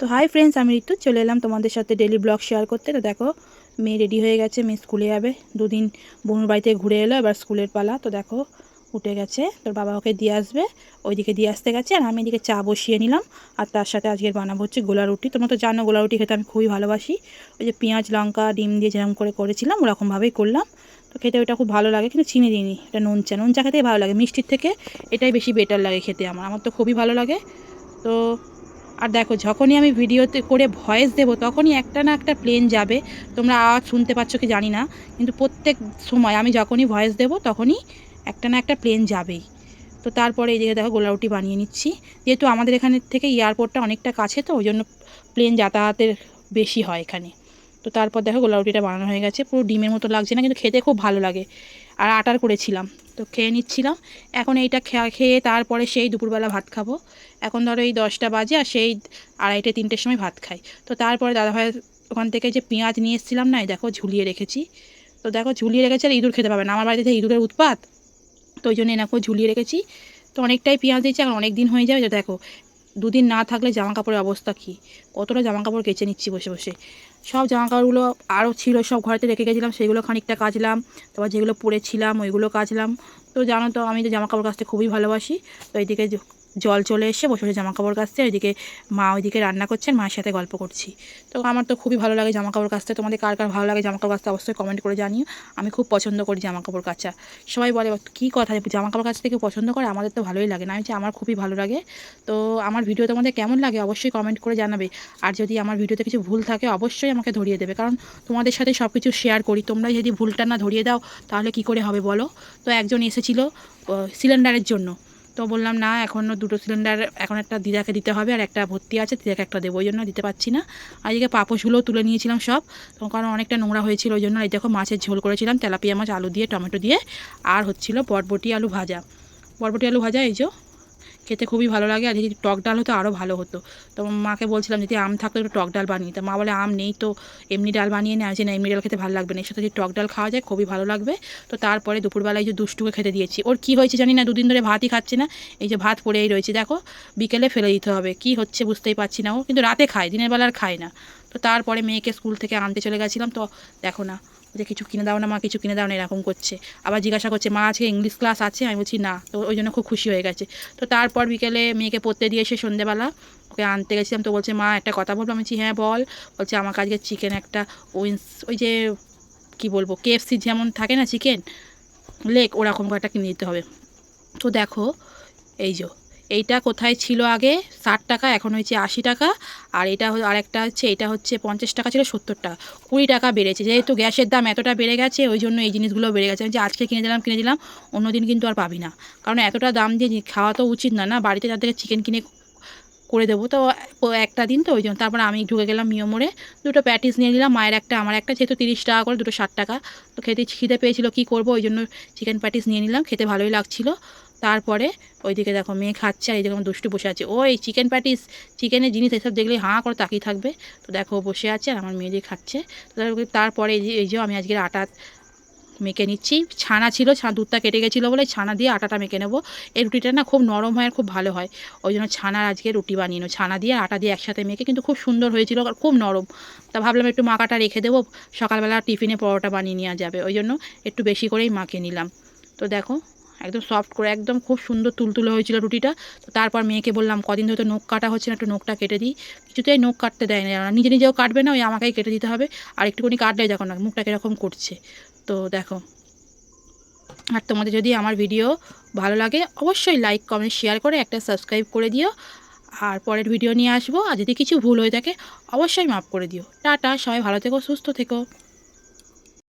তো hi friends, আমি ঋতু চলে এলাম তোমাদের সাথে ডেলি ব্লগ শেয়ার করতে। তো দেখো, মেয়ে রেডি হয়ে গেছে, মেয়ে স্কুলে যাবে। দুদিন বোনের বাড়িতে ঘুরে এলো, এবার স্কুলের পালা। তো দেখো উঠে গেছে, তোর বাবা ওকে দিয়ে আসবে, ওইদিকে দিয়ে আসতে গেছে। আর আমি এদিকে চা বসিয়ে নিলাম, আর তার সাথে আজকের বানাবো হচ্ছে গোলা রুটি। তোমরা তো জানো গোলা রুটি খেতে আমি খুবই ভালোবাসি। ওই যে পেঁয়াজ লঙ্কা ডিম দিয়ে যেরকম করেছিলাম ওরকমভাবেই করলাম। তো খেতে ওইটা খুব ভালো লাগে, কিন্তু চিনি দিইনি। এটা নুন চা খেতেই ভালো লাগে, মিষ্টির থেকে এটাই বেশি বেটার লাগে খেতে। আমার তো খুবই ভালো লাগে। তো আর দেখো, যখনই আমি ভিডিওতে করে ভয়েস দেবো তখনই একটা না একটা প্লেন যাবে। তোমরা আওয়াজ শুনতে পাচ্ছ কি জানি না, কিন্তু প্রত্যেক সময় আমি যখনই ভয়েস দেবো তখনই একটা না একটা প্লেন যাবেই। তো তারপরে এই জায়গায় দেখো গোলা রুটি বানিয়ে নিচ্ছি। যেহেতু আমাদের এখানের থেকে এয়ারপোর্টটা অনেকটা কাছে, তো ওই জন্য প্লেন যাতায়াতের বেশি হয় এখানে। তো তারপর দেখো গোলা রুটিটা বানানো হয়ে গেছে, পুরো ডিমের মতো লাগছে না, কিন্তু খেতে খুব ভালো লাগে। আর আটার করেছিলাম, তো খেয়ে নিচ্ছিলাম। এখন এইটা খেয়ে তারপরে সেই দুপুরবেলা ভাত খাবো। এখন ধরো এই 10টা বাজে, আর সেই 2:30-3টের সময় ভাত খাই। তো তারপরে দাদাভাইয়ের ওখান থেকে যে পেঁয়াজ নিয়ে এসেছিলাম না, দেখো ঝুলিয়ে রেখেছি। তো দেখো ঝুলিয়ে রেখেছি, আর ইঁদুর খেতে পাবে না, আমার বাড়িতে ইঁদুরের উৎপাত। তো ওই জন্য এনাকেও ঝুলিয়ে রেখেছি। তো অনেকটাই পেঁয়াজ দিয়েছি, এখন অনেক দিন হয়ে যাবে। তো দেখো, দুদিন না থাকলে জামা কাপড়ের অবস্থা কী, কতটা জামা কাপড় কেচে নিচ্ছি বসে বসে। সব জামা কাপড়গুলো আরও ছিল, সব ঘরেতে রেখে গেছিলাম, সেগুলো খানিকটা কাচলাম। তারপর যেগুলো পরেছিলাম ওইগুলো কাচলাম। তো জানো তো আমি তো জামা কাপড় কাচতে খুবই ভালোবাসি। তো এইদিকে জল চলে এসে বসে বসে জামা কাপড় কাচতে, ওইদিকে মা ওইদিকে রান্না করছেন, মায়ের সাথে গল্প করছি। তো আমার তো খুবই ভালো লাগে জামা কাপড় কাচতে। তোমাদের কার কার ভালো লাগে জামা কাপড় কাচতে অবশ্যই কমেন্ট করে জানিও। আমি খুব পছন্দ করি জামা কাপড় কাচা। সবাই বলে কী কথা, জামা কাপড় কাচতে কেউ পছন্দ করে, আমাদের তো ভালোই লাগে না। আমি আমার খুবই ভালো লাগে। তো আমার ভিডিও তোমাদের কেমন লাগে অবশ্যই কমেন্ট করে জানাবে। আর যদি আমার ভিডিওতে কিছু ভুল থাকে অবশ্যই আমাকে ধরিয়ে দেবে, কারণ তোমাদের সাথে সব কিছু শেয়ার করি। তোমরা যদি ভুলটা না ধরিয়ে দাও তাহলে কি করে হবে বলো। তো একজন এসেছিল সিলিন্ডারের জন্য, তো বললাম না, এখনও 2টো সিলিন্ডার, এখন একটা দিদাকে দিতে হবে, আর একটা ভর্তি আছে, দিদাকে একটা দেবো, ওই জন্য দিতে পারছি না। আর এদিকে পাপোশগুলোও তুলে নিয়েছিলাম সব, তো কারণ অনেকটা নোংরা হয়েছিল ওই জন্য। এই দেখো মাছের ঝোল করেছিলাম, তেলাপিয়া মাছ আলু দিয়ে টমেটো দিয়ে, আর হচ্ছিল বরবটি আলু ভাজা। বরবটি আলু ভাজা এই যে খেতে খুবই ভালো লাগে। আর যদি টক ডাল হতো আরও ভালো হতো। তো মাকে বলছিলাম যদি আম থাকতো একটু টক ডাল বানিয়ে, তো মা বলে আম নেই, তো এমনি ডাল বানিয়ে নেয়। যে না, এমনি ডাল খেতে ভালো লাগবে না, এর সাথে যদি টক ডাল খাওয়া যায় খুবই ভালো লাগবে। তো তারপরে দুপুরবেলায় যে দুষ্টুকে খেতে দিয়েছি, ওর কী হয়েছে জানি না, 2 দিন ধরে ভাতই খাচ্ছে না। এই যে ভাত পড়েই রয়েছে দেখো, বিকেলে ফেলে দিতে হবে, কি হচ্ছে বুঝতেই পারছি না। ও কিন্তু রাতে খায়, দিনের বেলা আর খায় না। তো তারপরে মেয়েকে স্কুল থেকে আনতে চলে গেছিলাম, তো দেখো না, যে কিছু কিনে দাও না মা, কিছু কিনে দাও না, এরকম করছে। আবার জিজ্ঞাসা করছে মা আজকে ইংলিশ ক্লাস আছে, আমি বলছি না। তো ওই জন্য খুব খুশি হয়ে গেছে। তো তারপর বিকেলে মেয়েকে পড়তে দিয়ে এসে সন্ধ্যেবেলা ওকে আনতে গেছিলাম, তো বলছে মা একটা কথা বলবো, আমি বলছি হ্যাঁ বল। বলছে আমাকে আজকে চিকেন একটা ওই যে কী বলবো, KFC যেমন থাকে না চিকেন লেগ, ওরকম একটা কিনে দিতে হবে। তো দেখো এই যে এইটা কোথায় ছিল আগে 60 টাকা, এখন হয়েছে 80 টাকা। আর এটা আরেকটা হচ্ছে, এটা হচ্ছে 50 টাকা ছিল 70 টাকা, 20 টাকা বেড়েছে। যেহেতু গ্যাসের দাম এতটা বেড়ে গেছে ওই জন্য এই জিনিসগুলো বেড়ে গেছে। আমি যে আজকে কিনে দিলাম, অন্যদিন কিন্তু আর পাবি না, কারণ এতটা দাম দিয়ে খাওয়া তো উচিত না, না বাড়িতে যার থেকে চিকেন কিনে করে দেবো। তো একটা দিন তো ওই জন্য তারপরে আমি ঢুকে গেলাম মিয়মোড়ে, 2টো প্যাটিস নিয়ে নিলাম, মায়ের একটা আমার একটা, যেহেতু 30 টাকা করে, 2টো 60 টাকা। তো খিদে পেয়েছিল, কী করবো, ওই জন্য চিকেন প্যাটিস নিয়ে নিলাম, খেতে ভালোই লাগছিলো। তারপরে ওইদিকে দেখো মেয়ে খাচ্ছে, আর এইদিকে আমার দুষ্টু বসে আছে। ওই চিকেন প্যাটিস, চিকেনের জিনিস এসব দেখলেই হাঁ করে তাকিয়ে থাকবে। তো দেখো বসে আছে, আর আমার মেয়ে দিয়ে খাচ্ছে। তো তারপরে এই যে আমি আজকের আটা মেখে নিচ্ছি। ছানা ছিল, দুধটা কেটে গেছিলো বলে ছানা দিয়ে আটাটা মেখে নেবো। এই রুটিটা না খুব নরম হয় আর খুব ভালো হয়, ওই জন্য ছানার আজকে রুটি বানিয়ে নেবো। ছানা দিয়ে আটা দিয়ে একসাথে মেখে কিন্তু খুব সুন্দর হয়েছিল, আর খুব নরম। তা ভাবলাম একটু মাখাটা রেখে দেবো, সকালবেলা টিফিনে পরোটা বানিয়ে নেওয়া যাবে, ওই জন্য একটু বেশি করেই মাখিয়ে নিলাম। তো দেখো একদম সফট করে, একদম খুব সুন্দর তুলতুলে হয়েছিল রুটিটা। তো তারপর মেয়েকে বললাম কদিন ধরে তো নখ কাটা হচ্ছে না, একটু নখটা কেটে দিই। কিছুতেই নখ কাটতে দেয় না, নিজেও কাটবে না, ওই আমাকেই কেটে দিতে হবে। আর একটুখানি কাটলে দেখো না মুখটা কীরকম করছে। তো দেখো, আর তোমাদের যদি আমার ভিডিও ভালো লাগে অবশ্যই লাইক কমেন্ট শেয়ার করে একটা সাবস্ক্রাইব করে দিও। আর পরের ভিডিও নিয়ে আসবো, আর যদি কিছু ভুল হয়ে থাকে অবশ্যই মাফ করে দিও। টাটা, সবাই ভালো থেকো, সুস্থ থেকো।